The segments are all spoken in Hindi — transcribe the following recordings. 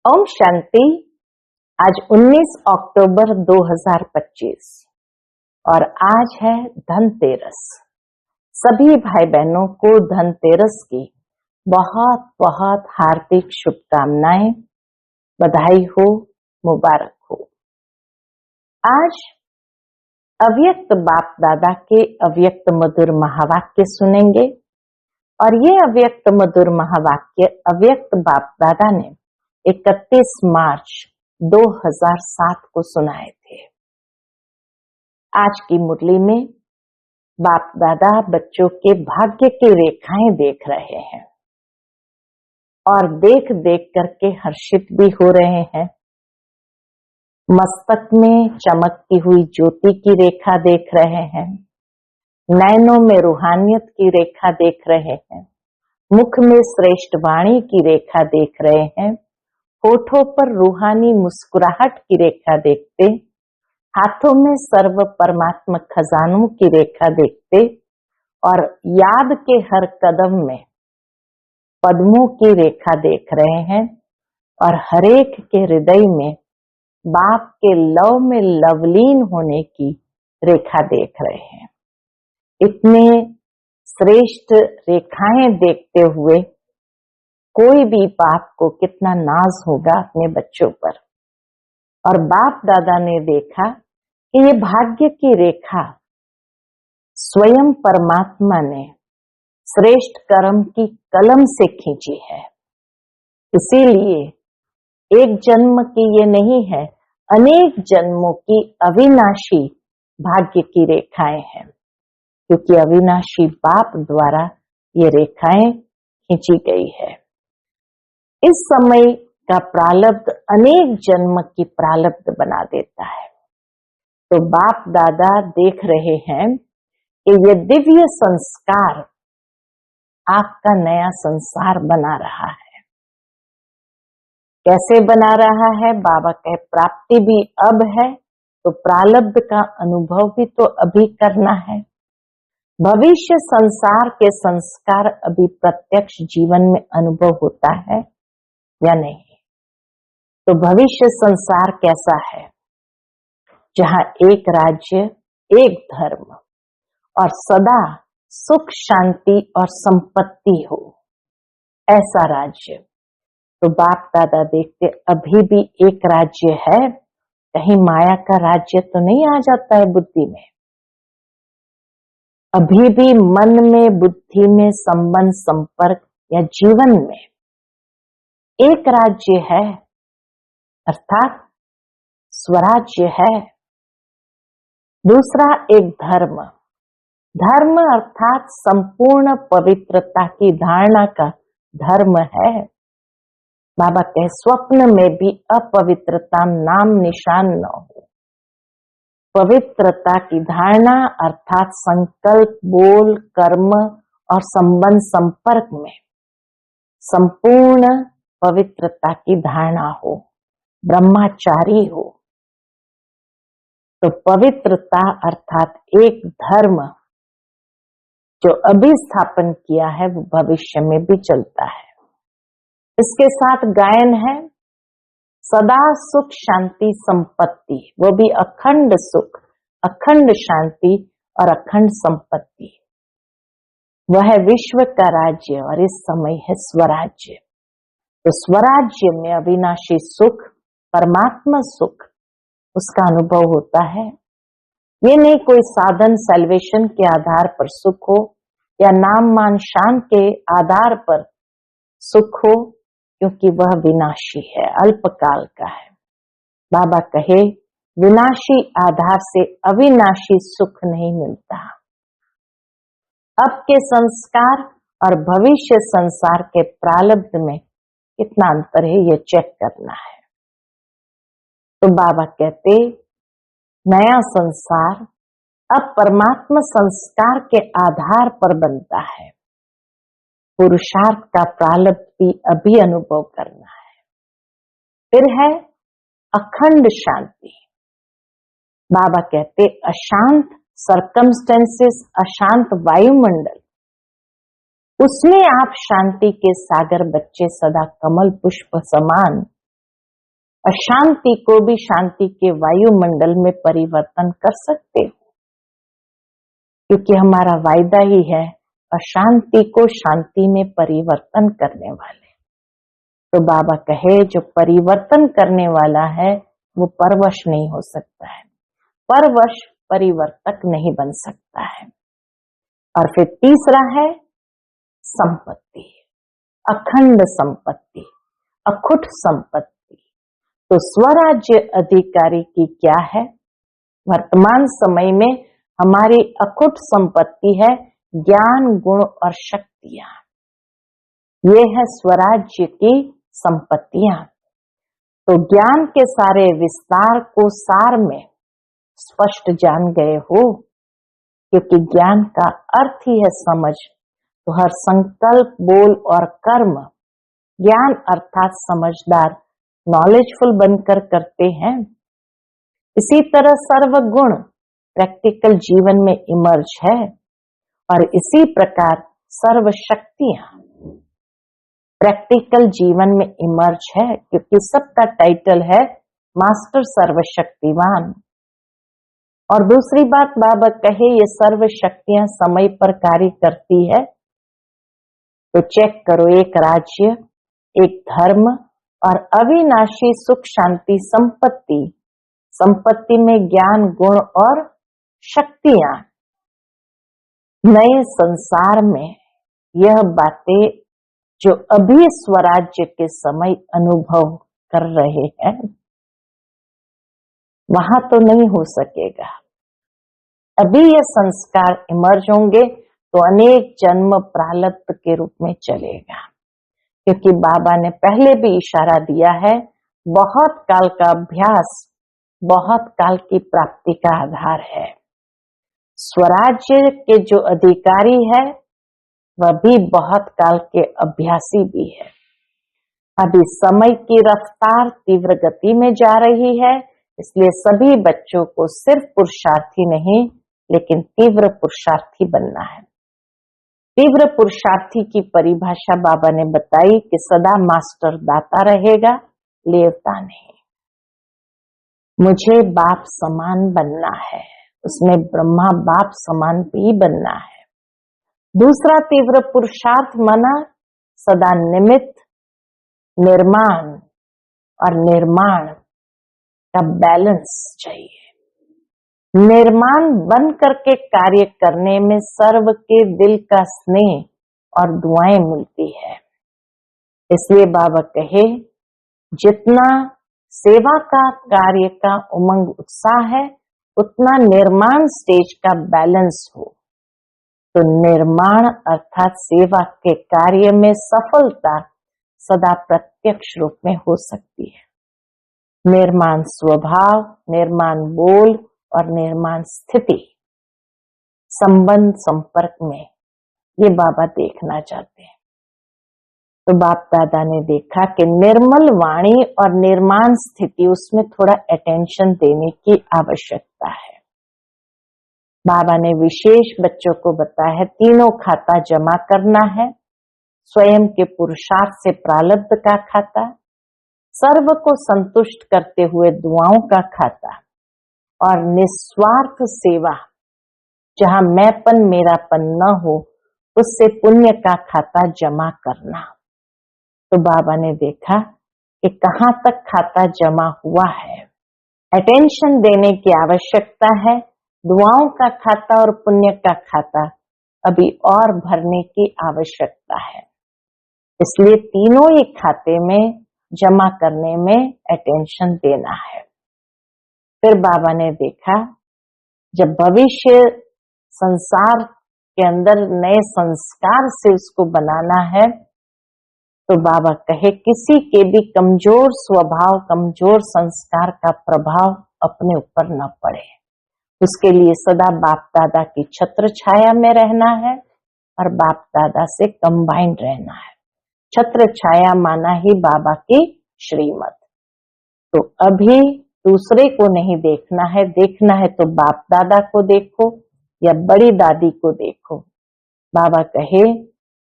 ओम शांति। आज 19 अक्टूबर 2025 और आज है धनतेरस। सभी भाई बहनों को धनतेरस की बहुत बहुत हार्दिक शुभकामनाएं, बधाई हो, मुबारक हो। आज अव्यक्त बाप दादा के अव्यक्त मधुर महावाक्य सुनेंगे और ये अव्यक्त मधुर महावाक्य अव्यक्त बाप दादा ने 31 मार्च 2007 को सुनाए थे। आज की मुरली में बाप दादा बच्चों के भाग्य की रेखाएं देख रहे हैं और देख देख करके हर्षित भी हो रहे हैं। मस्तक में चमकती हुई ज्योति की रेखा देख रहे हैं, नैनों में रूहानियत की रेखा देख रहे हैं, मुख में श्रेष्ठ वाणी की रेखा देख रहे हैं, होठों पर रूहानी मुस्कुराहट की रेखा देखते, हाथों में सर्व परमात्मा खजानों की रेखा देखते और याद के हर कदम में पद्मों की रेखा देख रहे हैं और हरेक के हृदय में बाप के लव में लवलीन होने की रेखा देख रहे हैं। इतने श्रेष्ठ रेखाएं देखते हुए कोई भी बाप को कितना नाज होगा अपने बच्चों पर। और बाप दादा ने देखा कि ये भाग्य की रेखा स्वयं परमात्मा ने श्रेष्ठ कर्म की कलम से खींची है। इसीलिए एक जन्म की ये नहीं है, अनेक जन्मों की अविनाशी भाग्य की रेखाएं हैं, क्योंकि अविनाशी बाप द्वारा ये रेखाएं खींची गई है। इस समय का प्रारब्ध अनेक जन्म की प्रारब्ध बना देता है। तो बाप दादा देख रहे हैं कि ये दिव्य संस्कार आपका नया संसार बना रहा है। कैसे बना रहा है? बाबा कहे प्राप्ति भी अब है, तो प्रारब्ध का अनुभव भी तो अभी करना है। भविष्य संसार के संस्कार अभी प्रत्यक्ष जीवन में अनुभव होता है या नहीं? तो भविष्य संसार कैसा है? जहां एक राज्य, एक धर्म और सदा सुख शांति और संपत्ति हो, ऐसा राज्य। तो बाप दादा देखते अभी भी एक राज्य है, कहीं माया का राज्य तो नहीं आ जाता है बुद्धि में। अभी भी मन में, बुद्धि में, संबंध, संपर्क या जीवन में एक राज्य है, अर्थात स्वराज्य है। दूसरा एक धर्म, धर्म अर्थात संपूर्ण पवित्रता की धारणा का धर्म है। बाबा कहे स्वप्न में भी अपवित्रता नाम निशान न हो। पवित्रता की धारणा अर्थात संकल्प, बोल, कर्म और संबंध, संपर्क में संपूर्ण पवित्रता की धारणा हो, ब्रह्मचारी हो। तो पवित्रता अर्थात एक धर्म जो अभी स्थापन किया है वो भविष्य में भी चलता है। इसके साथ गायन है सदा सुख शांति संपत्ति, वो भी अखंड सुख, अखंड शांति और अखंड संपत्ति। वह है विश्व का राज्य और इस समय है स्वराज्य। तो स्वराज्य में अविनाशी सुख, परमात्मा सुख, उसका अनुभव होता है। ये नहीं कोई साधन सैल्वेशन के आधार पर सुख हो या नाम मान शान के आधार पर सुख हो, क्योंकि वह विनाशी है, अल्पकाल का है। बाबा कहे विनाशी आधार से अविनाशी सुख नहीं मिलता। अब के संस्कार और भविष्य संसार के प्रारब्ध में कितना अंतर है, ये चेक करना है। तो बाबा कहते नया संसार अब परमात्मा संस्कार के आधार पर बनता है। पुरुषार्थ का प्रारब्ध भी अभी अनुभव करना है। फिर है अखंड शांति। बाबा कहते अशांत सर्कमस्टेंसेस, अशांत वायुमंडल, उसमें आप शांति के सागर बच्चे सदा कमल पुष्प समान अशांति को भी शांति के वायुमंडल में परिवर्तन कर सकते हो, क्योंकि हमारा वायदा ही है अशांति को शांति में परिवर्तन करने वाले। तो बाबा कहे जो परिवर्तन करने वाला है वो परवश नहीं हो सकता है, परवश परिवर्तक नहीं बन सकता है। और फिर तीसरा है संपत्ति, अखंड संपत्ति, अखुट संपत्ति। तो स्वराज्य अधिकारी की क्या है? वर्तमान समय में हमारी अखुट संपत्ति है ज्ञान, गुण और शक्तियां। ये है स्वराज्य की संपत्तियां। तो ज्ञान के सारे विस्तार को सार में स्पष्ट जान गए हो, क्योंकि ज्ञान का अर्थ ही है समझ। तो हर संकल्प, बोल और कर्म ज्ञान अर्थात समझदार, नॉलेजफुल बनकर करते हैं। इसी तरह सर्वगुण प्रैक्टिकल जीवन में इमर्ज है, और इसी प्रकार सर्व शक्तियां प्रैक्टिकल जीवन में इमर्ज है, क्योंकि सबका टाइटल है मास्टर सर्वशक्तिवान। और दूसरी बात बाबा कहे ये सर्व शक्तियां समय पर कार्य करती है। तो चेक करो, एक राज्य, एक धर्म और अविनाशी सुख शांति संपत्ति, संपत्ति में ज्ञान, गुण और शक्तियां। नए संसार में यह बातें जो अभी स्वराज्य के समय अनुभव कर रहे हैं वहां तो नहीं हो सकेगा। अभी ये संस्कार इमर्ज होंगे तो अनेक जन्म प्रारब्ध के रूप में चलेगा, क्योंकि बाबा ने पहले भी इशारा दिया है बहुत काल का अभ्यास बहुत काल की प्राप्ति का आधार है। स्वराज्य के जो अधिकारी है वह भी बहुत काल के अभ्यासी भी है। अभी समय की रफ्तार तीव्र गति में जा रही है, इसलिए सभी बच्चों को सिर्फ पुरुषार्थी नहीं लेकिन तीव्र पुरुषार्थी बनना है। तीव्र पुरुषार्थी की परिभाषा बाबा ने बताई कि सदा मास्टर दाता रहेगा, लेवता नहीं। मुझे बाप समान बनना है, उसमें ब्रह्मा बाप समान भी बनना है। दूसरा तीव्र पुरुषार्थ माना सदा निमित्त, निर्माण और निर्माण का बैलेंस चाहिए। निर्माण बन करके कार्य करने में सर्व के दिल का स्नेह और दुआएं मिलती है। इसलिए बाबा कहे जितना सेवा का कार्य का उमंग उत्साह है उतना निर्माण स्टेज का बैलेंस हो। तो निर्माण अर्थात सेवा के कार्य में सफलता सदा प्रत्यक्ष रूप में हो सकती है। निर्माण स्वभाव, निर्माण बोल और निर्माण स्थिति, संबंध संपर्क में ये बाबा देखना चाहते हैं। तो बाप दादा ने देखा कि निर्मल वाणी और निर्माण स्थिति, उसमें थोड़ा अटेंशन देने की आवश्यकता है। बाबा ने विशेष बच्चों को बताया है तीनों खाता जमा करना है, स्वयं के पुरुषार्थ से प्रारब्ध का खाता, सर्व को संतुष्ट करते हुए दुआओं का खाता और निस्वार्थ सेवा जहां मैंपन मेरापन न हो उससे पुण्य का खाता जमा करना। तो बाबा ने देखा कि कहां तक खाता जमा हुआ है, अटेंशन देने की आवश्यकता है। दुआओं का खाता और पुण्य का खाता अभी और भरने की आवश्यकता है, इसलिए तीनों ही खाते में जमा करने में अटेंशन देना है। फिर बाबा ने देखा जब भविष्य संसार के अंदर नए संस्कार से उसको बनाना है तो बाबा कहे किसी के भी कमजोर स्वभाव, कमजोर संस्कार का प्रभाव अपने ऊपर न पड़े। उसके लिए सदा बाप दादा की छत्र छाया में रहना है और बाप दादा से कंबाइंड रहना है। छत्र छाया माना ही बाबा की श्रीमत। तो अभी दूसरे को नहीं देखना है, देखना है तो बाप दादा को देखो या बड़ी दादी को देखो। बाबा कहे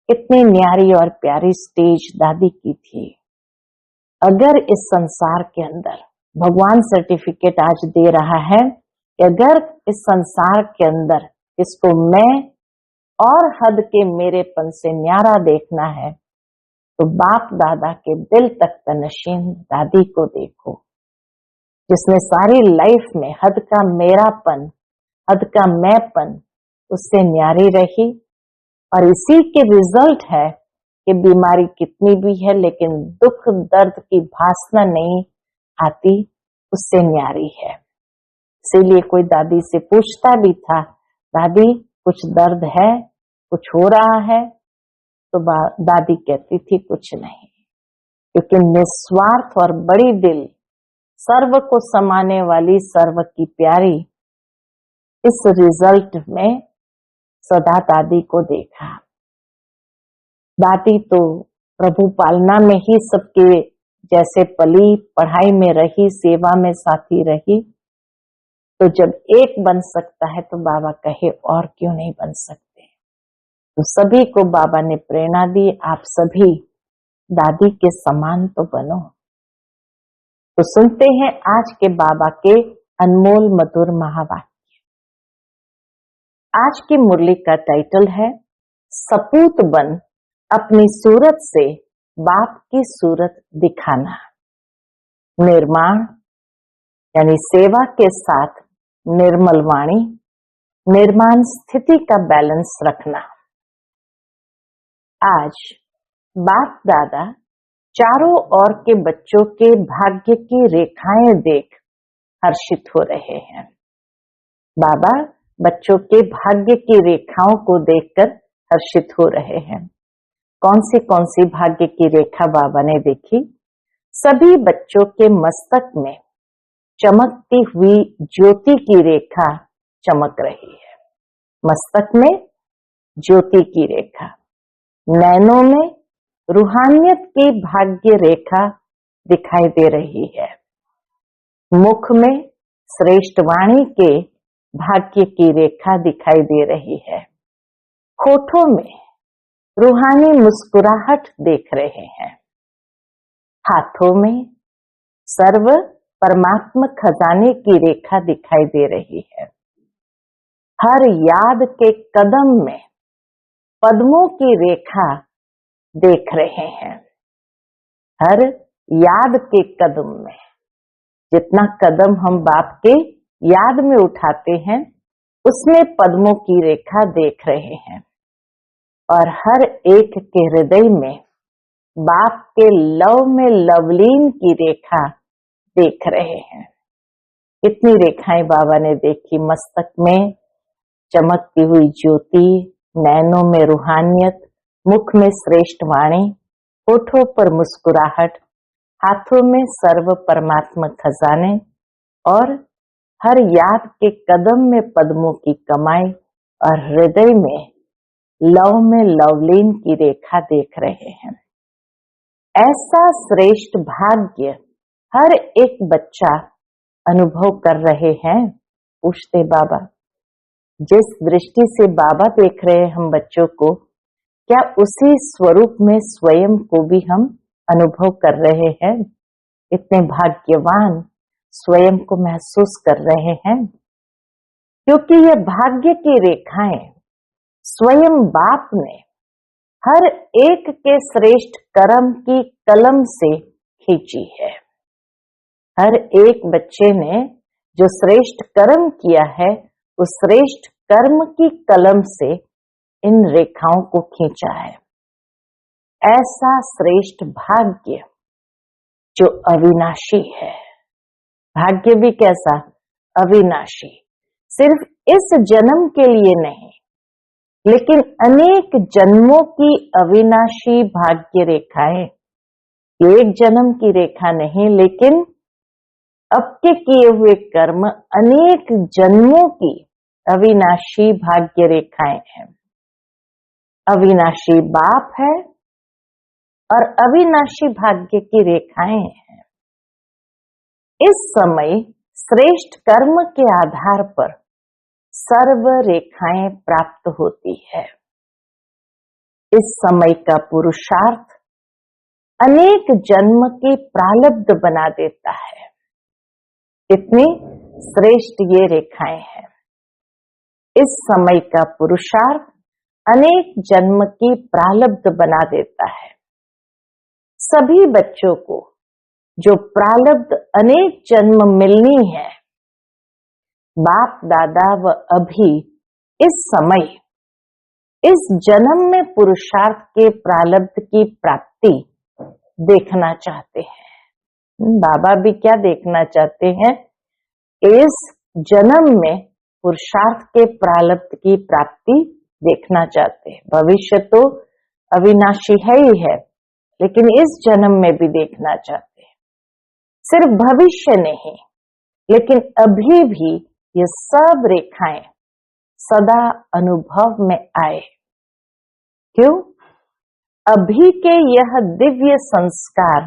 कितनी न्यारी और प्यारी स्टेज दादी की थी, अगर इस संसार के अंदर भगवान सर्टिफिकेट आज दे रहा है कि अगर इस संसार के अंदर इसको मैं और हद के मेरेपन से न्यारा देखना है तो बाप दादा के दिल तक तनशीन दादी को देखो, जिसने सारी लाइफ में हद का मेरापन, हद का मैंपन उससे न्यारी रही, और इसी के रिजल्ट है कि बीमारी कितनी भी है लेकिन दुख दर्द की भासना नहीं आती, उससे न्यारी है। इसीलिए कोई दादी से पूछता भी था, दादी कुछ दर्द है, कुछ हो रहा है, तो दादी कहती थी कुछ नहीं, क्योंकि निस्वार्थ और बड़ी दिल, सर्व को समाने वाली सर्व की प्यारी, इस रिजल्ट में सदा दादी को देखा। दादी तो प्रभु पालना में ही सबके जैसे पली, पढ़ाई में रही, सेवा में साथी रही, तो जब एक बन सकता है तो बाबा कहे और क्यों नहीं बन सकते। तो सभी को बाबा ने प्रेरणा दी, आप सभी दादी के समान तो बनो। तो सुनते हैं आज के बाबा के अनमोल मधुर महावाक्य। आज की मुरली का टाइटल है सपूत बन अपनी सूरत से बाप की सूरत दिखाना। निर्माण यानी सेवा के साथ निर्मल वाणी, निर्माण स्थिति का बैलेंस रखना। आज बाप दादा चारों ओर के बच्चों के भाग्य की रेखाएं देख हर्षित हो रहे हैं। बाबा बच्चों के भाग्य की रेखाओं को देखकर हर्षित हो रहे हैं। कौन सी भाग्य की रेखा बाबा ने देखी? सभी बच्चों के मस्तक में चमकती हुई ज्योति की रेखा चमक रही है। मस्तक में ज्योति की रेखा, नैनों में रूहानियत की भाग्य रेखा दिखाई दे रही है। मुख में श्रेष्ठ वाणी के भाग्य की रेखा दिखाई दे रही है। होठों में रूहानी मुस्कुराहट देख रहे हैं। हाथों में सर्व परमात्मा खजाने की रेखा दिखाई दे रही है। हर याद के कदम में पद्मों की रेखा देख रहे हैं। हर याद के कदम में, जितना कदम हम बाप के याद में उठाते हैं उसमें पद्मों की रेखा देख रहे हैं। और हर एक के हृदय में बाप के लव में लवलीन की रेखा देख रहे हैं। इतनी रेखाएं बाबा ने देखी। मस्तक में चमकती हुई ज्योति, नैनों में रूहानियत, मुख में श्रेष्ठ वाणी, होठों पर मुस्कुराहट, हाथों में सर्व परमात्मा खजाने, और हर याद के कदम में पद्मों की कमाई, और हृदय में लव में लवलीन की रेखा देख रहे हैं। ऐसा श्रेष्ठ भाग्य हर एक बच्चा अनुभव कर रहे हैं। पूछते बाबा, जिस दृष्टि से बाबा देख रहे हैं हम बच्चों को, क्या उसी स्वरूप में स्वयं को भी हम अनुभव कर रहे हैं? इतने भाग्यवान स्वयं को महसूस कर रहे हैं, क्योंकि ये भाग्य की रेखाएं स्वयं बाप ने हर एक के श्रेष्ठ कर्म की कलम से खींची है। हर एक बच्चे ने जो श्रेष्ठ कर्म किया है उस श्रेष्ठ कर्म की कलम से इन रेखाओं को खींचा है। ऐसा श्रेष्ठ भाग्य जो अविनाशी है। भाग्य भी कैसा? अविनाशी। सिर्फ इस जन्म के लिए नहीं, लेकिन अनेक जन्मों की अविनाशी भाग्य रेखाएं। एक जन्म की रेखा नहीं, लेकिन अब के किए हुए कर्म अनेक जन्मों की अविनाशी भाग्य रेखाएं हैं। अविनाशी बाप है और अविनाशी भाग्य की रेखाएं हैं। इस समय श्रेष्ठ कर्म के आधार पर सर्व रेखाएं प्राप्त होती है। इस समय का पुरुषार्थ अनेक जन्म के प्रारब्ध बना देता है। इतनी श्रेष्ठ ये रेखाएं हैं। इस समय का पुरुषार्थ अनेक जन्म की प्रारब्ध बना देता है। सभी बच्चों को जो प्रारब्ध अनेक जन्म मिलनी है, बाप दादा व अभी इस समय इस जन्म में पुरुषार्थ के प्रारब्ध की प्राप्ति देखना चाहते हैं। बाबा भी क्या देखना चाहते हैं? इस जन्म में पुरुषार्थ के प्रारब्ध की प्राप्ति देखना चाहते हैं। भविष्य तो अविनाशी है ही है, लेकिन इस जन्म में भी देखना चाहते हैं। सिर्फ भविष्य नहीं, लेकिन अभी भी ये सब रेखाएं सदा अनुभव में आए। क्यों? अभी के यह दिव्य संस्कार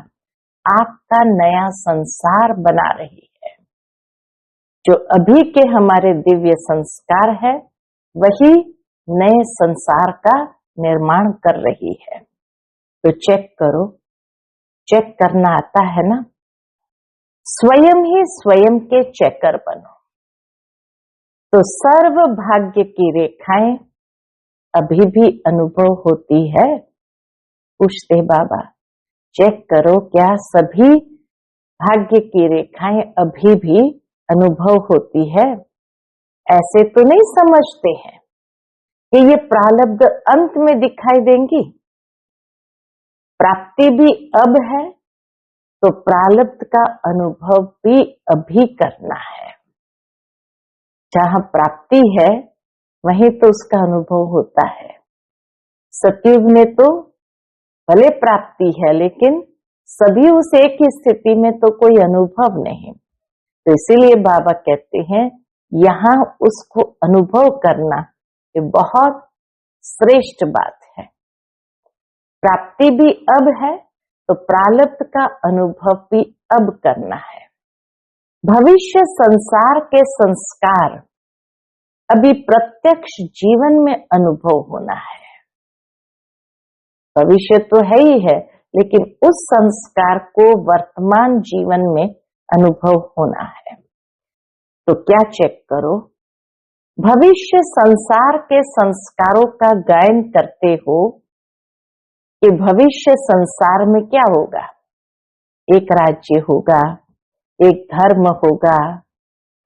आपका नया संसार बना रही है। जो अभी के हमारे दिव्य संस्कार है, वही नए संसार का निर्माण कर रही है। तो चेक करो, चेक करना आता है ना? स्वयं ही स्वयं के चेकर बनो। तो सर्व भाग्य की रेखाएं अभी भी अनुभव होती है? पूछते बाबा, चेक करो क्या सभी भाग्य की रेखाएं अभी भी अनुभव होती है? ऐसे तो नहीं समझते हैं कि ये प्रारब्ध अंत में दिखाई देंगी। प्राप्ति भी अब है, तो प्रारब्ध का अनुभव भी अभी करना है। जहां प्राप्ति है, वहीं तो उसका अनुभव होता है। सतयुग में तो भले प्राप्ति है, लेकिन सभी उस एक ही स्थिति में तो कोई अनुभव नहीं। तो इसीलिए बाबा कहते हैं, यहां उसको अनुभव करना ये बहुत श्रेष्ठ बात है। प्राप्ति भी अब है, तो प्रारब्ध का अनुभव भी अब करना है। भविष्य संसार के संस्कार अभी प्रत्यक्ष जीवन में अनुभव होना है। भविष्य तो है ही है, लेकिन उस संस्कार को वर्तमान जीवन में अनुभव होना है। तो क्या चेक करो? भविष्य संसार के संस्कारों का गायन करते हो कि भविष्य संसार में क्या होगा? एक राज्य होगा, एक धर्म होगा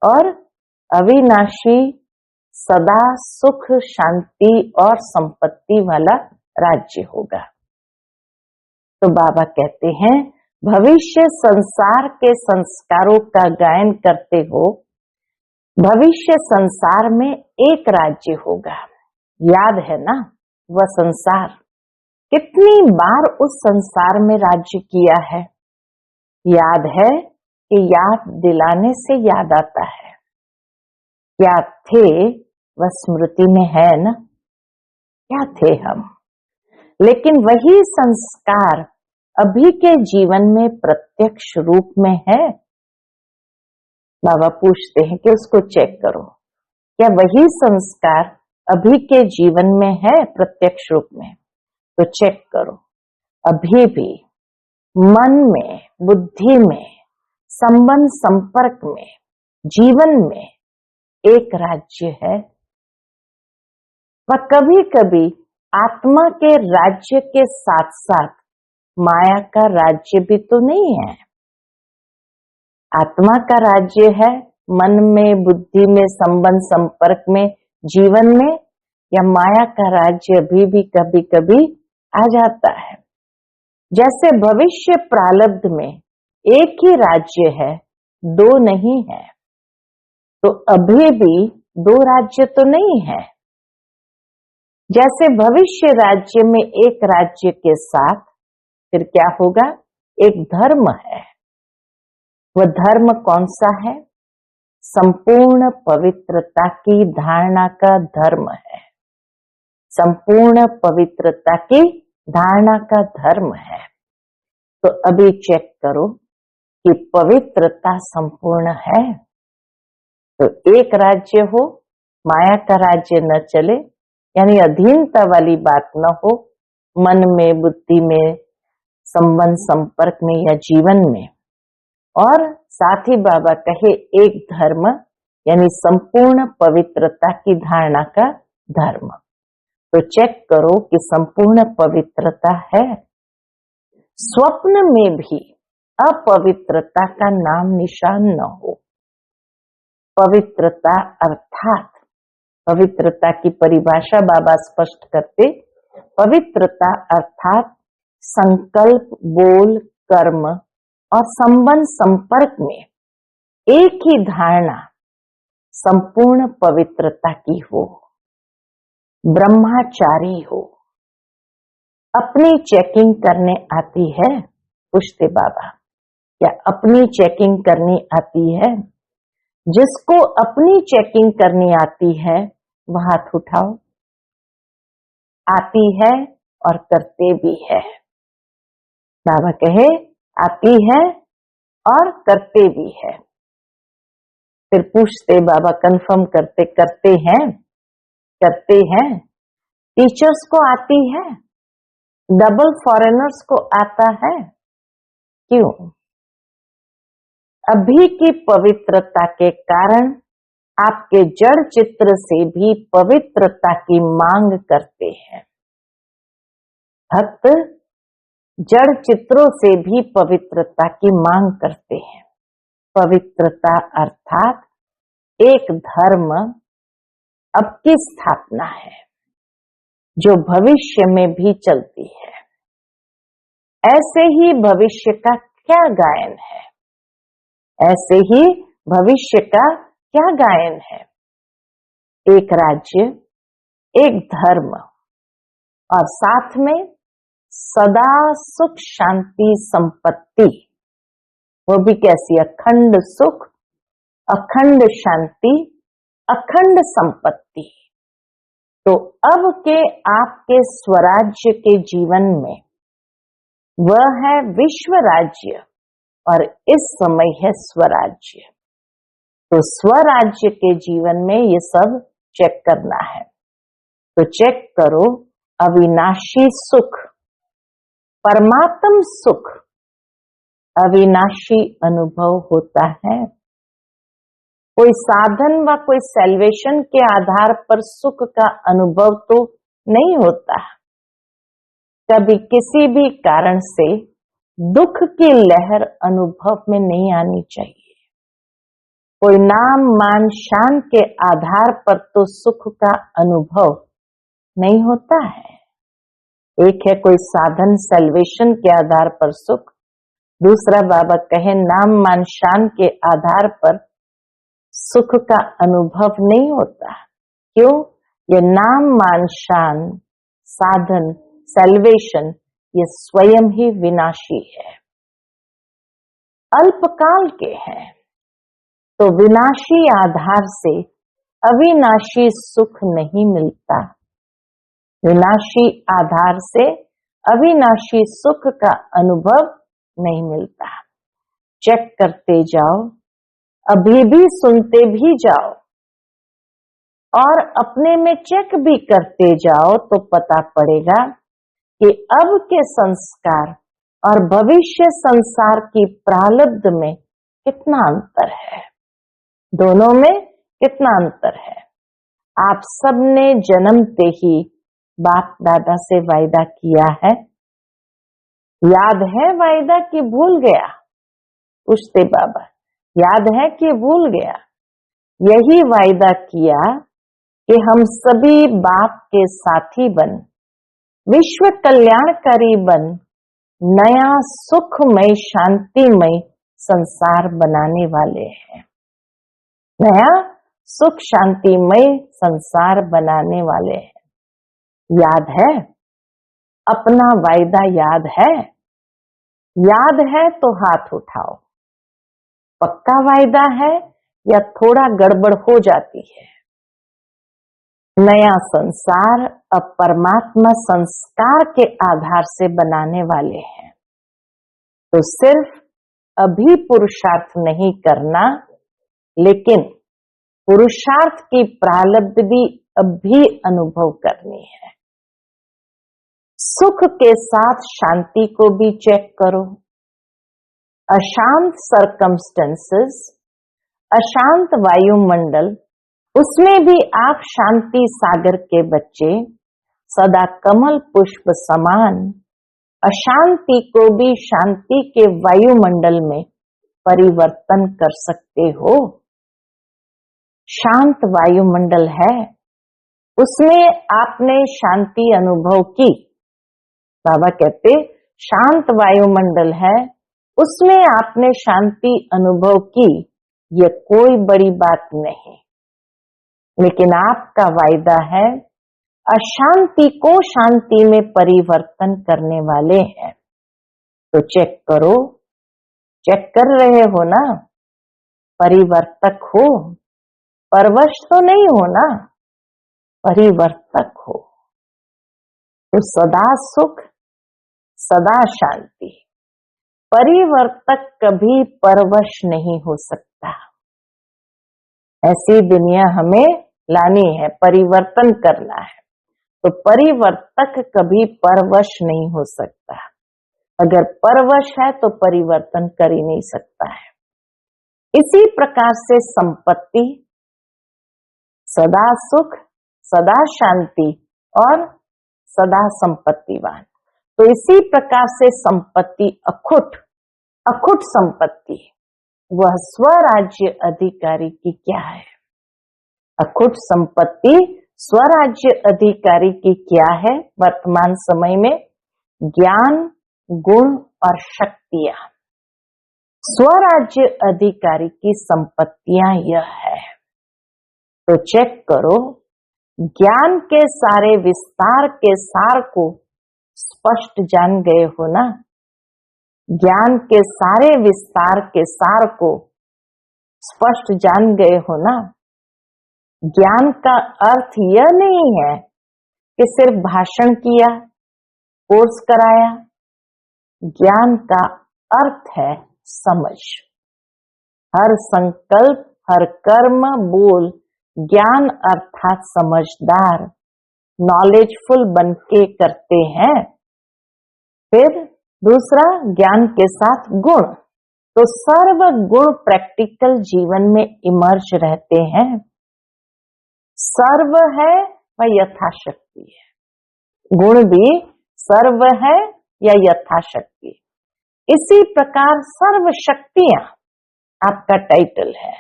और अविनाशी सदा सुख शांति और संपत्ति वाला राज्य होगा। तो बाबा कहते हैं, भविष्य संसार के संस्कारों का गायन करते हो। भविष्य संसार में एक राज्य होगा। याद है ना वह संसार? कितनी बार उस संसार में राज्य किया है? याद है कि याद दिलाने से याद आता है। क्या थे वह स्मृति में है ना? क्या थे हम? लेकिन वही संस्कार अभी के जीवन में प्रत्यक्ष रूप में है। बाबा पूछते हैं कि उसको चेक करो, क्या वही संस्कार अभी के जीवन में है प्रत्यक्ष रूप में? तो चेक करो, अभी भी मन में, बुद्धि में, संबंध संपर्क में, जीवन में एक राज्य है। वह कभी कभी आत्मा के राज्य के साथ साथ माया का राज्य भी तो नहीं है। आत्मा का राज्य है मन में, बुद्धि में, संबंध संपर्क में, जीवन में, या माया का राज्य अभी भी कभी कभी आ जाता है। जैसे भविष्य प्रारब्ध में एक ही राज्य है, दो नहीं है, तो अभी भी दो राज्य तो नहीं है। जैसे भविष्य राज्य में एक राज्य के साथ फिर क्या होगा? एक धर्म है। वह धर्म कौन सा है? संपूर्ण पवित्रता की धारणा का धर्म है। संपूर्ण पवित्रता की धारणा का धर्म है। तो अभी चेक करो कि पवित्रता संपूर्ण है। तो एक राज्य हो, माया का राज्य न चले, यानी अधीनता वाली बात न हो, मन में, बुद्धि में, संबंध संपर्क में या जीवन में। और साथ ही बाबा कहे एक धर्म यानी संपूर्ण पवित्रता की धारणा का धर्म। तो चेक करो कि संपूर्ण पवित्रता है। स्वप्न में भी अपवित्रता का नाम निशान न हो। पवित्रता अर्थात, पवित्रता की परिभाषा बाबा स्पष्ट करते, पवित्रता अर्थात संकल्प, बोल, कर्म और संबंध संपर्क में एक ही धारणा संपूर्ण पवित्रता की हो। ब्रह्मचारी हो। अपनी चेकिंग करने आती है? पूछते बाबा, क्या अपनी चेकिंग करनी आती है? जिसको अपनी चेकिंग करनी आती है वह हाथ उठाओ। आती है और करते भी है। बाबा कहे आती है और करते भी है। फिर पूछते बाबा, कंफर्म करते, करते हैं? करते हैं। टीचर्स को आती है? डबल फॉरेनर्स को आता है? क्यों? अभी की पवित्रता के कारण आपके जड़ चित्र से भी पवित्रता की मांग करते हैं। भक्त जड़ चित्रों से भी पवित्रता की मांग करते हैं। पवित्रता अर्थात एक धर्म अब की स्थापना है जो भविष्य में भी चलती है। ऐसे ही भविष्य का क्या गायन है? ऐसे ही भविष्य का क्या गायन है? एक राज्य, एक धर्म और साथ में सदा सुख शांति संपत्ति। वो भी कैसी? अखंड सुख, अखंड शांति, अखंड संपत्ति। तो अब के आपके स्वराज्य के जीवन में वह है विश्व राज्य और इस समय है स्वराज्य। तो स्वराज्य के जीवन में ये सब चेक करना है। तो चेक करो, अविनाशी सुख, परमात्म सुख, अविनाशी अनुभव होता है। कोई साधन व कोई सैल्वेशन के आधार पर सुख का अनुभव तो नहीं होता। कभी किसी भी कारण से दुख की लहर अनुभव में नहीं आनी चाहिए। कोई नाम मान शान के आधार पर तो सुख का अनुभव नहीं होता है। एक है कोई साधन सैल्वेशन के आधार पर सुख, दूसरा बाबा कहे नाम मान शान के आधार पर सुख का अनुभव नहीं होता। क्यों? ये नाम मान शान, साधन, सैल्वेशन ये स्वयं ही विनाशी है, अल्पकाल के हैं। तो विनाशी आधार से अविनाशी सुख नहीं मिलता। विनाशी आधार से अविनाशी सुख का अनुभव नहीं मिलता। चेक करते जाओ, अभी भी सुनते भी जाओ और अपने में चेक भी करते जाओ तो पता पड़ेगा कि अब के संस्कार और भविष्य संसार की प्रारब्ध में कितना अंतर है। दोनों में कितना अंतर है। आप सबने जन्मते ही बाप दादा से वायदा किया है। याद है वायदा कि भूल गया? पूछते बाबा, याद है कि भूल गया? यही वायदा किया कि हम सभी बाप के साथी बन, विश्व कल्याणकारी बन, नया सुखमय शांतिमय संसार बनाने वाले हैं। नया सुख शांतिमय संसार बनाने वाले हैं। याद है? अपना वायदा याद है? याद है तो हाथ उठाओ। पक्का वायदा है या थोड़ा गड़बड़ हो जाती है? नया संसार अब परमात्मा संस्कार के आधार से बनाने वाले हैं। तो सिर्फ अभी पुरुषार्थ नहीं करना, लेकिन पुरुषार्थ की प्रारब्ध भी अभी अनुभव करनी है। सुख के साथ शांति को भी चेक करो। अशांत सर्कमस्टेंसेस, अशांत वायुमंडल, उसमें भी आप शांति सागर के बच्चे, सदा कमल पुष्प समान अशांति को भी शांति के वायुमंडल में परिवर्तन कर सकते हो। शांत वायुमंडल है, उसमें आपने शांति अनुभव की। बाबा कहते शांत वायुमंडल है, उसमें आपने शांति अनुभव की, ये कोई बड़ी बात नहीं। लेकिन आपका वायदा है अशांति को शांति में परिवर्तन करने वाले हैं। तो चेक करो, चेक कर रहे हो ना, परिवर्तक हो, परवश तो नहीं हो ना, परिवर्तक हो। तो सदा सुख, सदा शांति। परिवर्तक कभी परवश नहीं हो सकता। ऐसी दुनिया हमें लानी है, परिवर्तन करना है। तो परिवर्तक कभी परवश नहीं हो सकता। अगर परवश है तो परिवर्तन कर ही नहीं सकता है। इसी प्रकार से संपत्ति सदा सुख, सदा शांति और सदा संपत्तिवान। तो इसी प्रकार से संपत्ति अखुट, अखुट संपत्ति, वह स्वराज्य अधिकारी की क्या है? अखुट संपत्ति स्वराज्य अधिकारी की क्या है? वर्तमान समय में ज्ञान, गुण और शक्तियां। स्वराज्य अधिकारी की संपत्तियां यह है। तो चेक करो, ज्ञान के सारे विस्तार के सार को स्पष्ट जान गए हो ना? ज्ञान के सारे विस्तार के सार को स्पष्ट जान गए हो ना? ज्ञान का अर्थ यह नहीं है कि सिर्फ भाषण किया, कोर्स कराया। ज्ञान का अर्थ है समझ। हर संकल्प, हर कर्म, बोल ज्ञान अर्थात समझदार, नॉलेजफुल बनके करते हैं। फिर दूसरा, ज्ञान के साथ गुण। तो सर्व गुण प्रैक्टिकल जीवन में इमर्ज रहते हैं। सर्व है व यथाशक्ति है, गुण भी सर्व है या यथाशक्ति। इसी प्रकार सर्व शक्तियां आपका टाइटल है।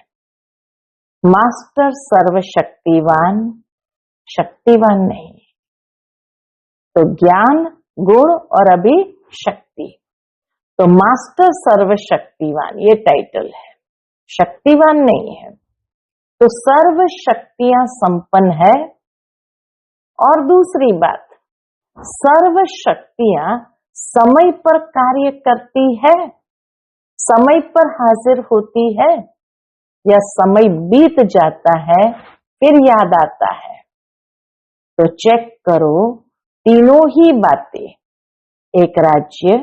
मास्टर सर्वशक्तिवान, शक्तिवान नहीं। तो ज्ञान, गुण और अभी शक्ति। तो मास्टर सर्वशक्तिवान ये टाइटल है, शक्तिवान नहीं है। तो सर्व शक्तियां संपन्न है। और दूसरी बात, सर्व शक्तियां समय पर कार्य करती है, समय पर हाजिर होती है, या समय बीत जाता है फिर याद आता है? तो चेक करो, तीनों ही बातें, एक राज्य,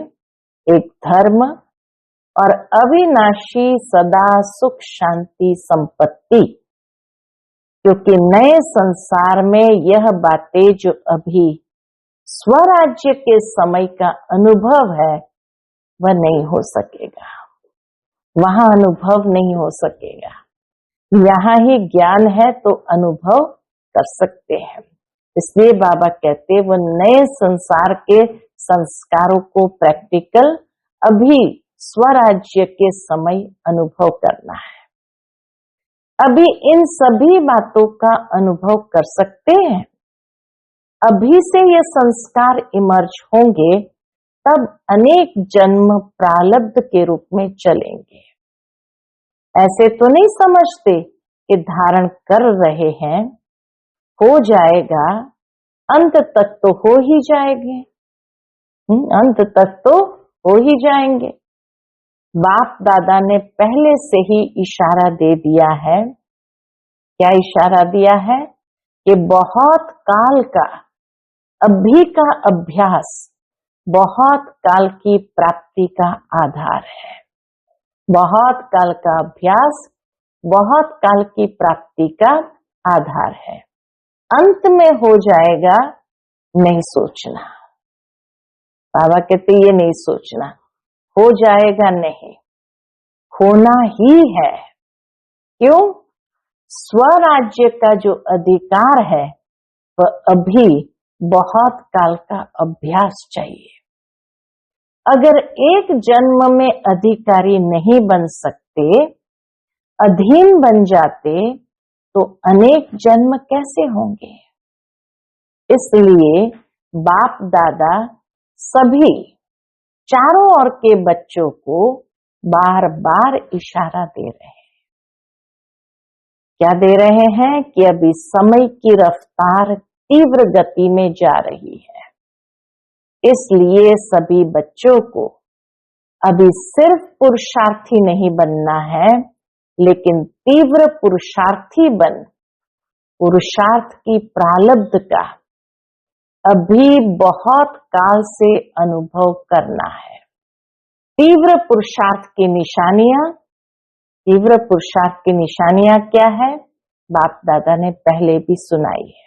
एक धर्म और अविनाशी सदा सुख शांति संपत्ति। क्योंकि नए संसार में यह बातें जो अभी स्वराज्य के समय का अनुभव है वह नहीं हो सकेगा, वहां अनुभव नहीं हो सकेगा। यहाँ ही ज्ञान है तो अनुभव कर सकते हैं। इसलिए बाबा कहते वो नए संसार के संस्कारों को प्रैक्टिकल अभी स्वराज्य के समय अनुभव करना है। अभी इन सभी बातों का अनुभव कर सकते हैं। अभी से ये संस्कार इमर्ज होंगे, तब अनेक जन्म प्रारब्ध के रूप में चलेंगे। ऐसे तो नहीं समझते कि धारण कर रहे हैं, हो जाएगा, अंत तक तो हो ही जाएंगे, अंत तक तो हो ही जाएंगे। बाप दादा ने पहले से ही इशारा दे दिया है। क्या इशारा दिया है? कि बहुत काल का, अभी का अभ्यास बहुत काल की प्राप्ति का आधार है। बहुत काल का अभ्यास बहुत काल की प्राप्ति का आधार है। अंत में हो जाएगा नहीं सोचना, बाबा कहते ये नहीं सोचना हो जाएगा, नहीं, होना ही है। क्यों? स्वराज्य का जो अधिकार है वह अभी बहुत काल का अभ्यास चाहिए। अगर एक जन्म में अधिकारी नहीं बन सकते, अधीन बन जाते, तो अनेक जन्म कैसे होंगे? इसलिए बाप दादा सभी चारों ओर के बच्चों को बार बार इशारा दे रहे हैं। क्या दे रहे हैं? कि अभी समय की रफ्तार तीव्र गति में जा रही है, इसलिए सभी बच्चों को अभी सिर्फ पुरुषार्थी नहीं बनना है, लेकिन तीव्र पुरुषार्थी बन पुरुषार्थ की प्रारब्ध का अभी बहुत काल से अनुभव करना है। तीव्र पुरुषार्थ की निशानियां, तीव्र पुरुषार्थ की निशानियां क्या है? बाप दादा ने पहले भी सुनाई है।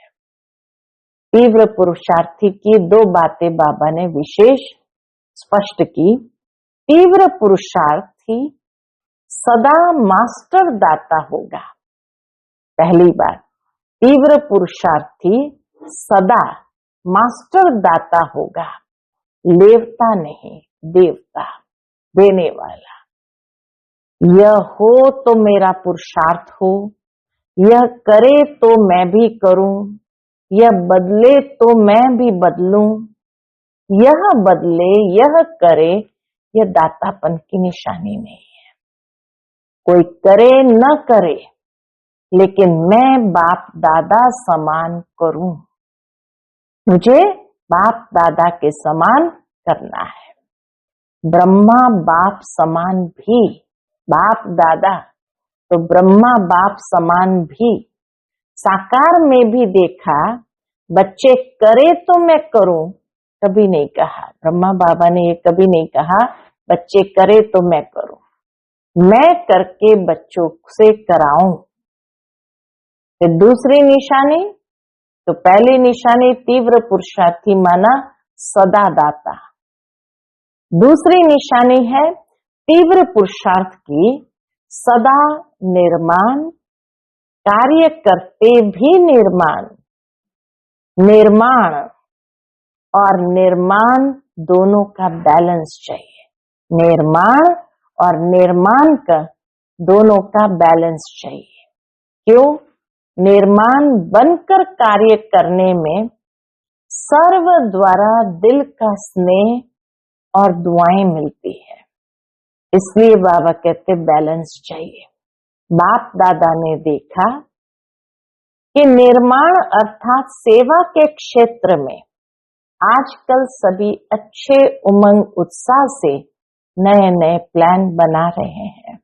तीव्र पुरुषार्थी की दो बातें बाबा ने विशेष स्पष्ट की। तीव्र पुरुषार्थी सदा मास्टर दाता होगा। पहली बात, तीव्र पुरुषार्थी सदा मास्टर दाता होगा, लेवता नहीं, देवता, देने वाला। यह हो तो मेरा पुरुषार्थ हो, यह करे तो मैं भी करूं, यह बदले तो मैं भी बदलूं, यह बदले, यह करे, यह दातापन की निशानी नहीं है। कोई करे न करे, लेकिन मैं बाप दादा समान करूं, मुझे बाप दादा के समान करना है। ब्रह्मा बाप समान भी, बाप दादा तो ब्रह्मा बाप समान भी साकार में भी देखा। बच्चे करे तो मैं करूं, कभी नहीं कहा। ब्रह्मा बाबा ने ये कभी नहीं कहा बच्चे करे तो मैं करूं, मैं करके बच्चों से कराऊं। फिर दूसरी निशानी, तो पहली निशानी तीव्र पुरुषार्थी माना सदा दाता। दूसरी निशानी है तीव्र पुरुषार्थ की सदा निर्माण, कार्य करते भी निर्माण। निर्माण और निर्माण दोनों का बैलेंस चाहिए। निर्माण और निर्माण का दोनों का बैलेंस चाहिए। क्यों? निर्माण बनकर कार्य करने में सर्व द्वारा दिल का स्नेह और दुआएं मिलती है, इसलिए बाबा कहते बैलेंस चाहिए। बाप दादा ने देखा कि निर्माण अर्थात सेवा के क्षेत्र में आजकल सभी अच्छे उमंग उत्साह से नए नए प्लान बना रहे हैं।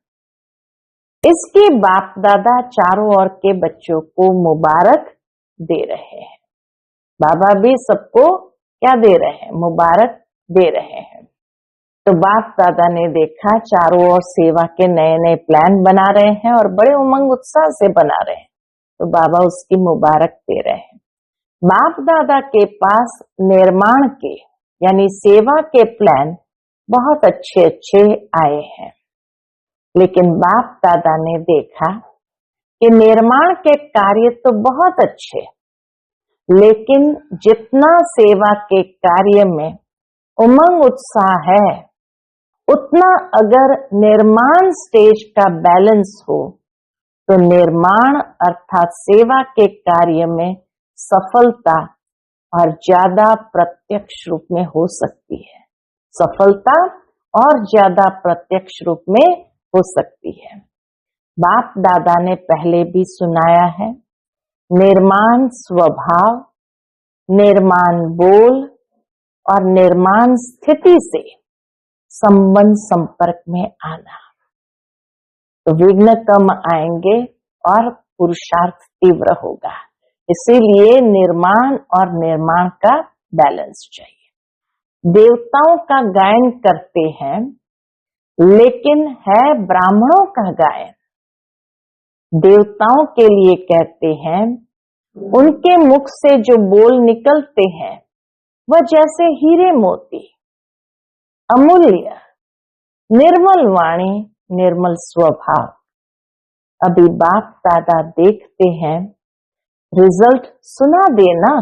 इसकी बाप दादा चारों ओर के बच्चों को मुबारक दे रहे हैं। बाबा भी सबको क्या दे रहे हैं? मुबारक दे रहे हैं। तो बाप दादा ने देखा चारों ओर सेवा के नए नए प्लान बना रहे हैं और बड़े उमंग उत्साह से बना रहे हैं, तो बाबा उसकी मुबारक दे रहे हैं। बाप दादा के पास निर्माण के यानी सेवा के प्लान बहुत अच्छे अच्छे आए हैं, लेकिन बाप दादा ने देखा कि निर्माण के कार्य तो बहुत अच्छे, लेकिन जितना सेवा के कार्य में उमंग उत्साह है, उतना अगर निर्माण स्टेज का बैलेंस हो तो निर्माण अर्थात सेवा के कार्य में सफलता और ज्यादा प्रत्यक्ष रूप में हो सकती है। सफलता और ज्यादा प्रत्यक्ष रूप में हो सकती है। बाप दादा ने पहले भी सुनाया है, निर्माण स्वभाव, निर्माण बोल और निर्माण स्थिति से संबंध संपर्क में आना, तो विघ्न कम आएंगे और पुरुषार्थ तीव्र होगा। इसीलिए निर्माण और निर्माण का बैलेंस चाहिए। देवताओं का गायन करते हैं, लेकिन है ब्राह्मणों का गायन। देवताओं के लिए कहते हैं, उनके मुख से जो बोल निकलते हैं वह जैसे हीरे मोती, अमूल्य, निर्मल वाणी, निर्मल स्वभाव। अभी बाप दादा देखते हैं, रिजल्ट सुना देना,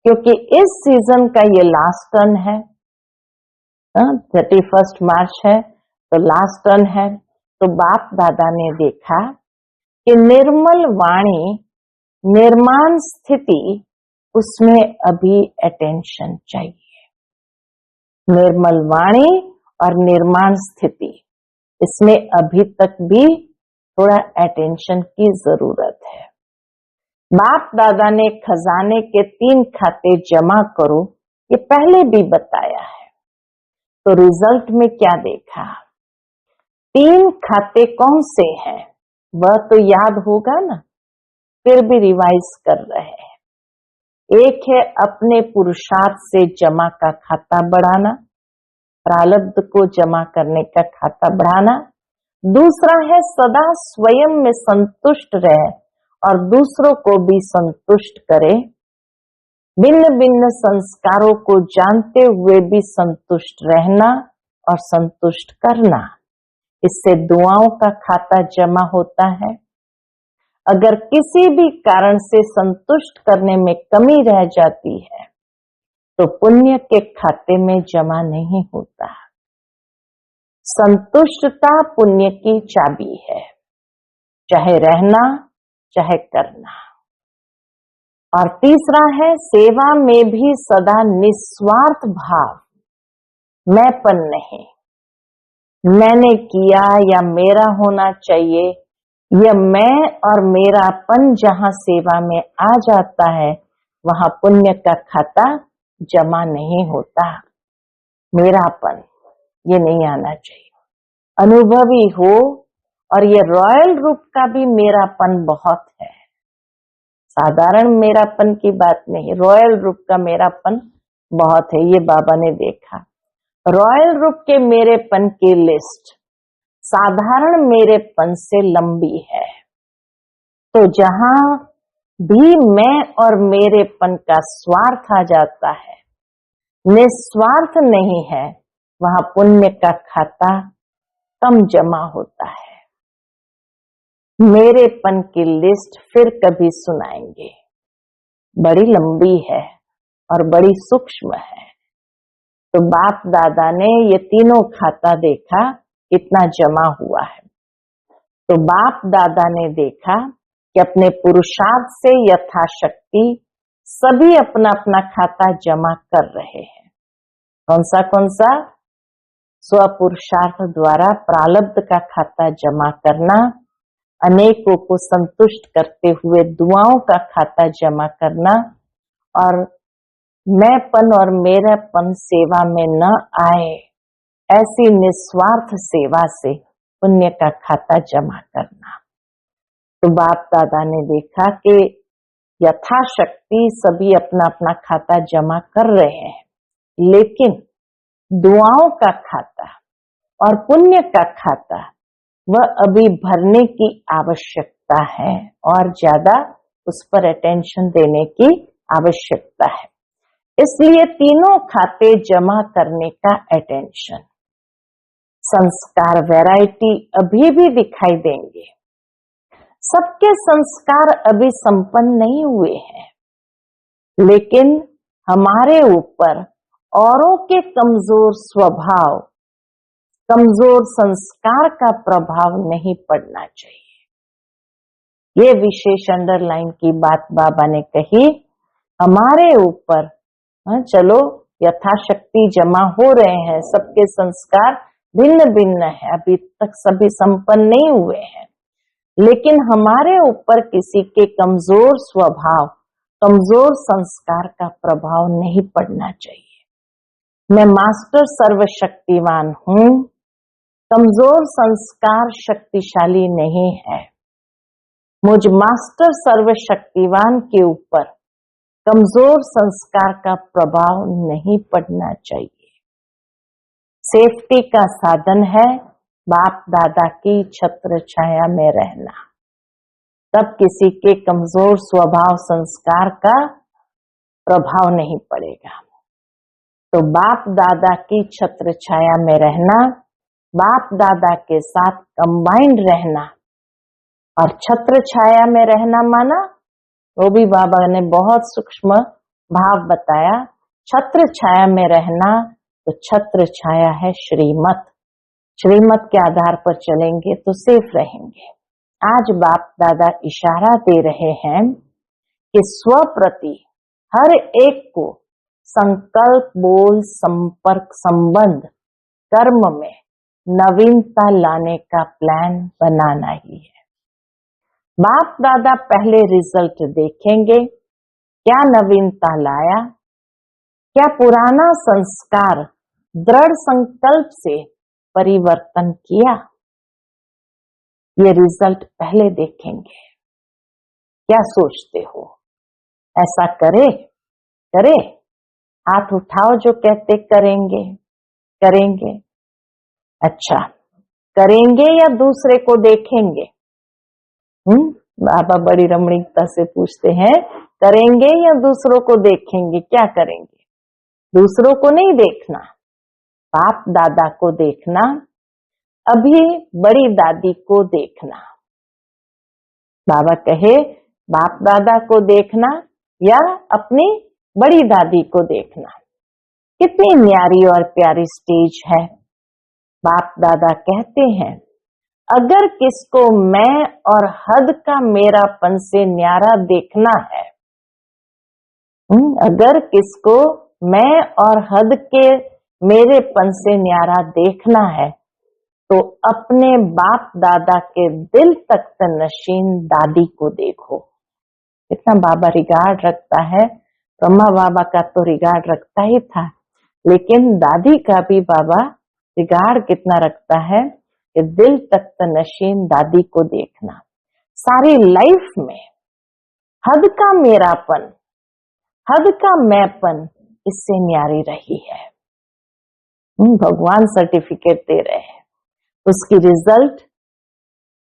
क्योंकि इस सीजन का ये लास्ट टर्न है। 31 मार्च है तो लास्ट टर्न है। तो बाप दादा ने देखा कि निर्मल वाणी, निर्माण स्थिति, उसमें अभी अटेंशन चाहिए। निर्मल वाणी और निर्माण स्थिति, इसमें अभी तक भी थोड़ा अटेंशन की जरूरत है। बाप दादा ने खजाने के 3 खाते जमा करो, ये पहले भी बताया है। तो रिजल्ट में क्या देखा? 3 खाते कौन से हैं वह तो याद होगा ना, फिर भी रिवाइज कर रहे हैं। एक है अपने पुरुषार्थ से जमा का खाता बढ़ाना, प्रारब्ध को जमा करने का खाता बढ़ाना। दूसरा है सदा स्वयं में संतुष्ट रहे और दूसरों को भी संतुष्ट करे। भिन्न भिन्न संस्कारों को जानते हुए भी संतुष्ट रहना और संतुष्ट करना, इससे दुआओं का खाता जमा होता है। अगर किसी भी कारण से संतुष्ट करने में कमी रह जाती है तो पुण्य के खाते में जमा नहीं होता। संतुष्टता पुण्य की चाबी है, चाहे रहना चाहे करना। और तीसरा है सेवा में भी सदा निस्वार्थ भाव, मैंपन नहीं, मैंने किया या मेरा होना चाहिए, यह मैं और मेरापन जहां सेवा में आ जाता है वहां पुण्य का खाता जमा नहीं होता। मेरापन ये नहीं आना चाहिए। अनुभवी हो, और ये रॉयल रूप का भी मेरापन बहुत है, साधारण मेरापन की बात नहीं, रॉयल रूप का मेरापन बहुत है। ये बाबा ने देखा, रॉयल रूप के मेरेपन की लिस्ट साधारण मेरेपन से लंबी है। तो जहां भी मैं और मेरेपन का स्वार्थ आ जाता है, निस्वार्थ नहीं है, वहां पुण्य का खाता कम जमा होता है। मेरेपन की लिस्ट फिर कभी सुनाएंगे, बड़ी लंबी है और बड़ी सूक्ष्म है। तो बाप दादा ने ये तीनों खाता देखा कितना जमा हुआ है। तो बाप दादा ने देखा कि अपने पुरुषार्थ से यथाशक्ति सभी अपना अपना खाता जमा कर रहे हैं। कौन सा? स्व पुरुषार्थ द्वारा प्रारब्ध का खाता जमा करना, अनेकों को संतुष्ट करते हुए दुआओं का खाता जमा करना, और मैंपन और मेरापन सेवा में न आए, ऐसी निस्वार्थ सेवा से पुण्य का खाता जमा करना। तो बाप दादा ने देखा कि यथाशक्ति सभी अपना अपना खाता जमा कर रहे हैं, लेकिन दुआओं का खाता और पुण्य का खाता वह अभी भरने की आवश्यकता है, और ज्यादा उस पर अटेंशन देने की आवश्यकता है। इसलिए तीनों खाते जमा करने का अटेंशन। संस्कार वैरायटी अभी भी दिखाई देंगे, सबके संस्कार अभी संपन्न नहीं हुए हैं, लेकिन हमारे ऊपर औरों के कमजोर स्वभाव, कमजोर संस्कार का प्रभाव नहीं पड़ना चाहिए। ये विशेष अंडरलाइन की बात बाबा ने कही। हमारे ऊपर चलो यथाशक्ति जमा हो रहे हैं, सबके संस्कार भिन्न भिन्न है, अभी तक सभी संपन्न नहीं हुए हैं, लेकिन हमारे ऊपर किसी के कमजोर स्वभाव, कमजोर संस्कार का प्रभाव नहीं पड़ना चाहिए। मैं मास्टर सर्वशक्तिवान हूं, कमजोर संस्कार शक्तिशाली नहीं है। मुझ मास्टर सर्वशक्तिवान के ऊपर कमजोर संस्कार का प्रभाव नहीं पड़ना चाहिए। सेफ्टी का साधन है बाप दादा की छत्र छाया में रहना, तब किसी के कमजोर स्वभाव संस्कार का प्रभाव नहीं पड़ेगा। तो बाप दादा की छत्र छाया में रहना, बाप दादा के साथ कंबाइंड रहना, और छत्र छाया में रहना माना वो भी बाबा ने बहुत सूक्ष्म भाव बताया। छत्र छाया में रहना तो छत्र छाया है श्रीमत, श्रीमत के आधार पर चलेंगे तो सेफ रहेंगे। आज बाप दादा इशारा दे रहे हैं कि स्व प्रति हर एक को संकल्प, बोल, संपर्क, संबंध, कर्म में नवीनता लाने का प्लान बनाना ही है। बाप दादा पहले रिजल्ट देखेंगे, क्या नवीनता लाया, क्या पुराना संस्कार दृढ़ संकल्प से परिवर्तन किया, ये रिजल्ट पहले देखेंगे। क्या सोचते हो, ऐसा करे? हाथ उठाओ जो कहते करेंगे। करेंगे? अच्छा, करेंगे या दूसरे को देखेंगे? बाबा बड़ी रमणीकता से पूछते हैं, करेंगे या दूसरों को देखेंगे? क्या करेंगे? दूसरों को नहीं देखना, बाप दादा को देखना, अभी बड़ी दादी को देखना। बाबा कहे बाप दादा को देखना या अपनी बड़ी दादी को देखना। कितनी न्यारी और प्यारी स्टेज है। बाप दादा कहते हैं, अगर किसको मैं और हद का मेरापन से न्यारा देखना है, अगर किसको मैं और हद के मेरेपन से न्यारा देखना है तो अपने बाप दादा के दिल तख्त नशीन दादी को देखो। कितना बाबा रिगार्ड रखता है। ब्रह्मा बाबा का तो रिगार्ड रखता ही था, लेकिन दादी का भी बाबा रिगार्ड कितना रखता है कि दिल तख्त नशीन दादी को देखना। सारी लाइफ में हद का मेरापन, हद का मैंपन इससे न्यारी रही है। भगवान सर्टिफिकेट दे रहे हैं। उसकी रिजल्ट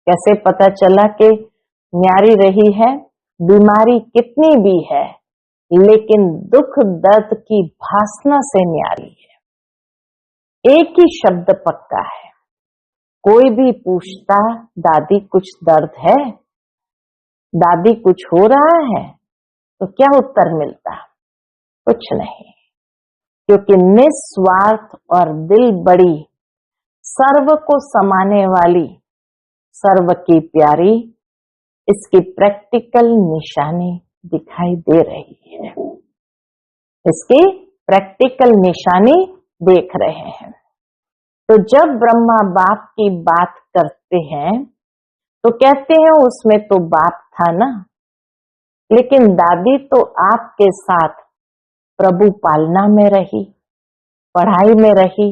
कैसे पता चला कि न्यारी रही है? बीमारी कितनी भी है, लेकिन दुख दर्द की भासना से न्यारी है। एक ही शब्द पक्का है। कोई भी पूछता, दादी कुछ दर्द है, दादी कुछ हो रहा है, तो क्या उत्तर मिलता? कुछ नहीं, क्योंकि निस्वार्थ और दिल बड़ी, सर्व को समाने वाली, सर्व की प्यारी, इसकी प्रैक्टिकल निशानी दिखाई दे रही है। इसकी प्रैक्टिकल निशानी देख रहे हैं। तो जब ब्रह्मा बाप की बात करते हैं तो कहते हैं उसमें तो बाप था ना, लेकिन दादी तो आपके साथ प्रभु पालना में रही, पढ़ाई में रही,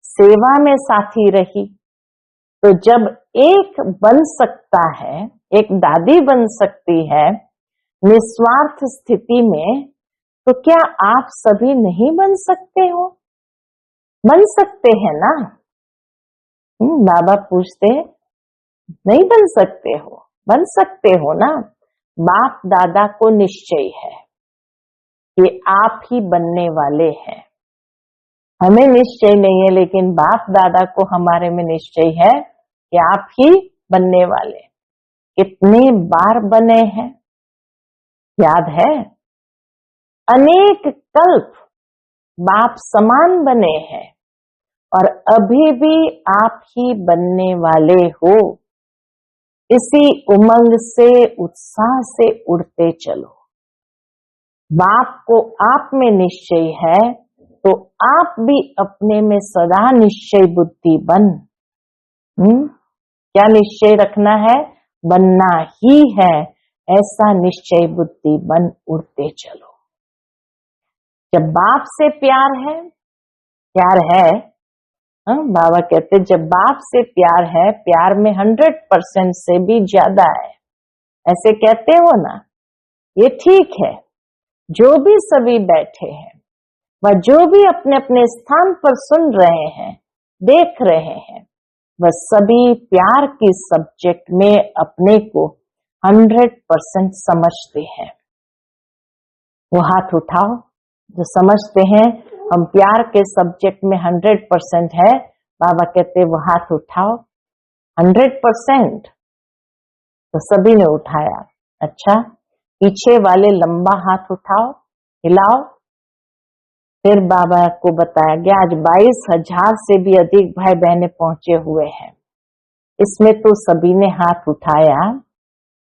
सेवा में साथी रही। तो जब एक बन सकता है, एक दादी बन सकती है निस्वार्थ स्थिति में, तो क्या आप सभी नहीं बन सकते हो? बन सकते हैं ना? बाबा पूछते नहीं बन सकते हो? बन सकते हो ना। बाप दादा को निश्चय है कि आप ही बनने वाले हैं। हमें निश्चय नहीं है, लेकिन बाप दादा को हमारे में निश्चय है कि आप ही बनने वाले। कितने बार बने हैं याद है? अनेक कल्प बाप समान बने हैं और अभी भी आप ही बनने वाले हो। इसी उमंग से, उत्साह से उड़ते चलो। बाप को आप में निश्चय है तो आप भी अपने में सदा निश्चय बुद्धि बन। क्या निश्चय रखना है? बनना ही है, ऐसा निश्चय बुद्धि बन उड़ते चलो। जब बाप से प्यार है, बाबा कहते जब बाप से प्यार है, प्यार में 100% से भी ज्यादा है, ऐसे कहते हो ना, ये ठीक है। जो भी सभी बैठे हैं वह जो भी अपने अपने स्थान पर सुन रहे हैं, देख रहे हैं, वह सभी प्यार की सब्जेक्ट में अपने को 100% समझते हैं। वो हाथ उठाओ जो समझते हैं हम प्यार के सब्जेक्ट में 100% है, बाबा कहते वो हाथ उठाओ 100%। तो सभी ने उठाया। अच्छा, पीछे वाले लंबा हाथ उठाओ, हिलाओ। फिर बाबा को बताया गया आज 22,000 से भी अधिक भाई बहनें पहुंचे हुए हैं, इसमें तो सभी ने हाथ उठाया।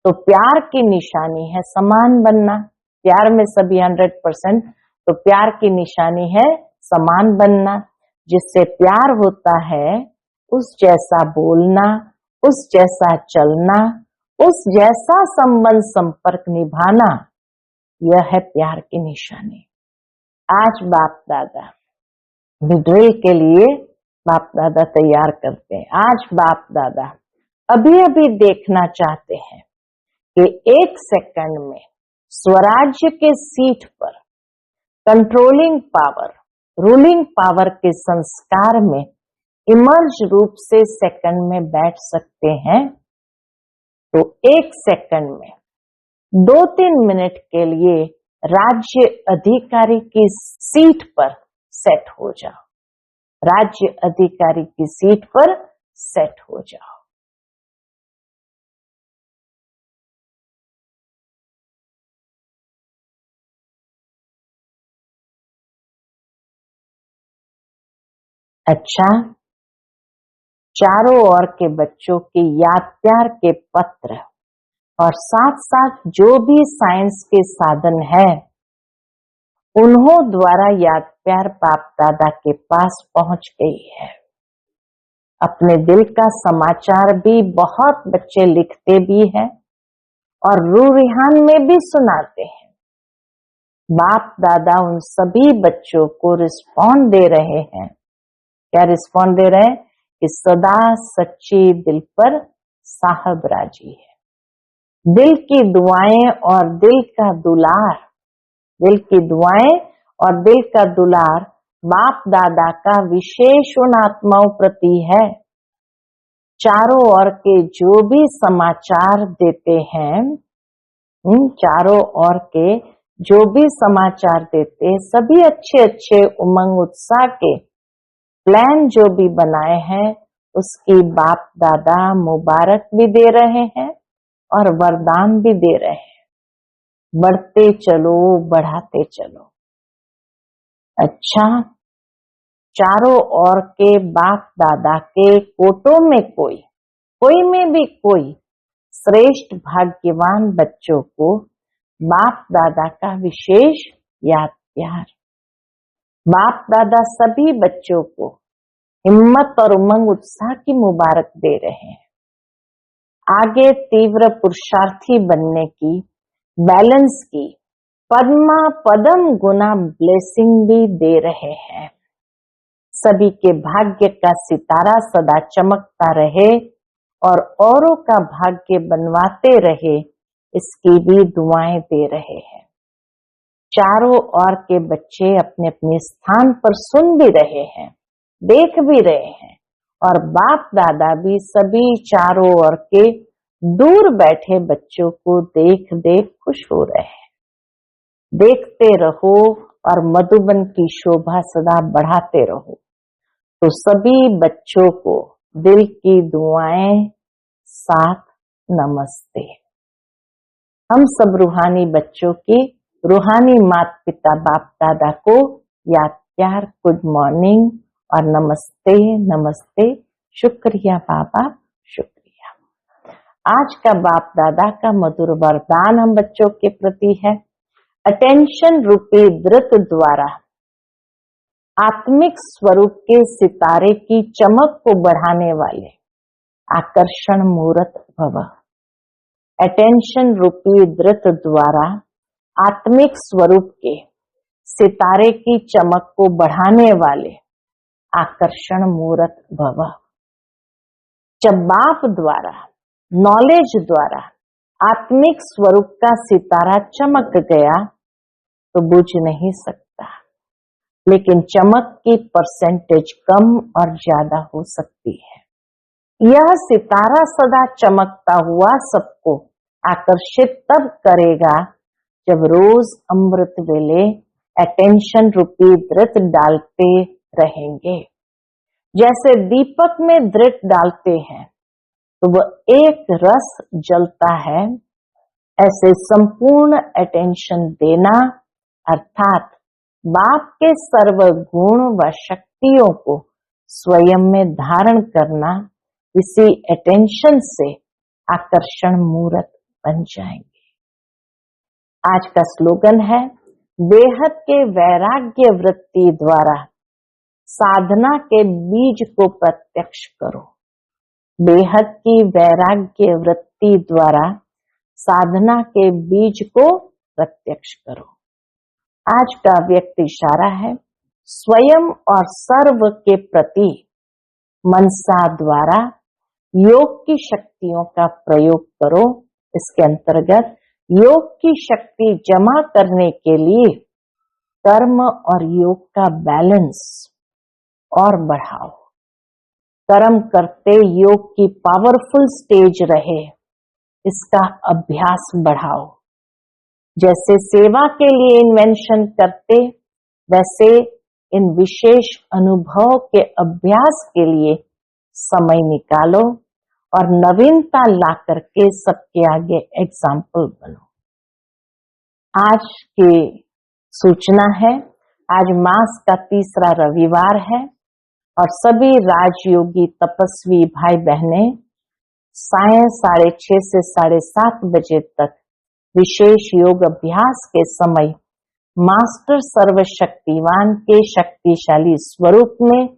तो प्यार की निशानी है समान बनना। प्यार में सभी 100%, तो प्यार की निशानी है समान बनना। जिससे प्यार होता है उस जैसा बोलना, उस जैसा चलना, उस जैसा संबंध संपर्क निभाना, यह है प्यार की निशानी। आज बाप दादा ड्रिल के लिए बाप दादा तैयार करते हैं। आज बाप दादा अभी अभी देखना चाहते हैं कि 1 सेकंड में स्वराज्य के सीट पर कंट्रोलिंग पावर, रूलिंग पावर के संस्कार में इमर्ज रूप से सेकंड में बैठ सकते हैं। तो 1 सेकंड में 2-3 मिनट के लिए राज्य अधिकारी की सीट पर सेट हो जाओ। राज्य अधिकारी की सीट पर सेट हो जाओ। अच्छा, चारों ओर के बच्चों के याद प्यार के पत्र और साथ साथ जो भी साइंस के साधन है उन्हों द्वारा याद प्यार बाप दादा के पास पहुंच गई है। अपने दिल का समाचार भी बहुत बच्चे लिखते भी हैं और रूहान में भी सुनाते हैं। बाप दादा उन सभी बच्चों को रिस्पॉन्ड दे रहे हैं। क्या रिस्पॉन्ड दे रहे हैं? कि सदा सच्ची दिल पर साहब राजी है। दिल की दुआएं और दिल का दुलार, दिल की दुआएं और दिल का दुलार बाप दादा का विशेष उन आत्माओं प्रति है। चारों ओर के जो भी समाचार देते हैं, चारों ओर के जो भी समाचार देते, सभी अच्छे अच्छे उमंग उत्साह के प्लान जो भी बनाए हैं उसकी बाप दादा मुबारक भी दे रहे हैं और वरदान भी दे रहे हैं। बढ़ते चलो, बढ़ाते चलो। अच्छा, चारों ओर के बाप दादा के कोटों में कोई में भी कोई श्रेष्ठ भाग्यवान बच्चों को बाप दादा का विशेष याद प्यार। बाप दादा सभी बच्चों को हिम्मत और उमंग उत्साह की मुबारक दे रहे हैं। आगे तीव्र पुरुषार्थी बनने की, बैलेंस की पद्मा पदम गुना ब्लेसिंग भी दे रहे हैं। सभी के भाग्य का सितारा सदा चमकता रहे और औरों का भाग्य बनवाते रहे, इसकी भी दुआएं दे रहे हैं। चारों ओर के बच्चे अपने अपने स्थान पर सुन भी रहे हैं, देख भी रहे हैं और बाप दादा भी सभी चारों ओर के दूर बैठे बच्चों को देख देख खुश हो रहे हैं। देखते रहो और मधुबन की शोभा सदा बढ़ाते रहो। तो सभी बच्चों को दिल की दुआएं, साथ नमस्ते। हम सब रूहानी बच्चों की रूहानी माता पिता बाप दादा को याद प्यार, गुड मॉर्निंग और नमस्ते नमस्ते। शुक्रिया बाबा, शुक्रिया। आज का बाप दादा का मधुर वरदान हम बच्चों के प्रति है। अटेंशन रूपी दृत द्वारा आत्मिक स्वरूप के सितारे की चमक को बढ़ाने वाले आकर्षण मूर्त भव। अटेंशन रूपी दृत द्वारा आत्मिक स्वरूप के सितारे की चमक को बढ़ाने वाले आकर्षण मूर्त भव। जब बाप द्वारा, नॉलेज द्वारा आत्मिक स्वरूप का सितारा चमक गया तो बुझ नहीं सकता, लेकिन चमक की परसेंटेज कम और ज्यादा हो सकती है। यह सितारा सदा चमकता हुआ सबको आकर्षित तब करेगा जब रोज अमृत वेले अटेंशन रूपी दृत डालते रहेंगे। जैसे दीपक में दृत डालते हैं तो वह एक रस जलता है, ऐसे संपूर्ण अटेंशन देना अर्थात बाप के सर्व गुण व शक्तियों को स्वयं में धारण करना, इसी अटेंशन से आकर्षण मूर्त बन जाएंगे। आज का स्लोगन है, बेहद के वैराग्य वृत्ति द्वारा साधना के बीज को प्रत्यक्ष करो। बेहद की वैराग्य वृत्ति द्वारा साधना के बीज को प्रत्यक्ष करो। आज का व्यक्ति इशारा है, स्वयं और सर्व के प्रति मनसा द्वारा योग की शक्तियों का प्रयोग करो। इसके अंतर्गत योग की शक्ति जमा करने के लिए कर्म और योग का बैलेंस और बढ़ाओ। कर्म करते योग की पावरफुल स्टेज रहे, इसका अभ्यास बढ़ाओ। जैसे सेवा के लिए इन्वेंशन करते, वैसे इन विशेष अनुभव के अभ्यास के लिए समय निकालो और नवीनता ला करके सबके आगे एग्जाम्पल बनो। आज की सूचना है, आज मास का तीसरा रविवार है और सभी राजयोगी तपस्वी भाई बहनें साय 6:30 से 7:30 बजे तक विशेष योग अभ्यास के समय मास्टर सर्वशक्तिवान के शक्तिशाली स्वरूप में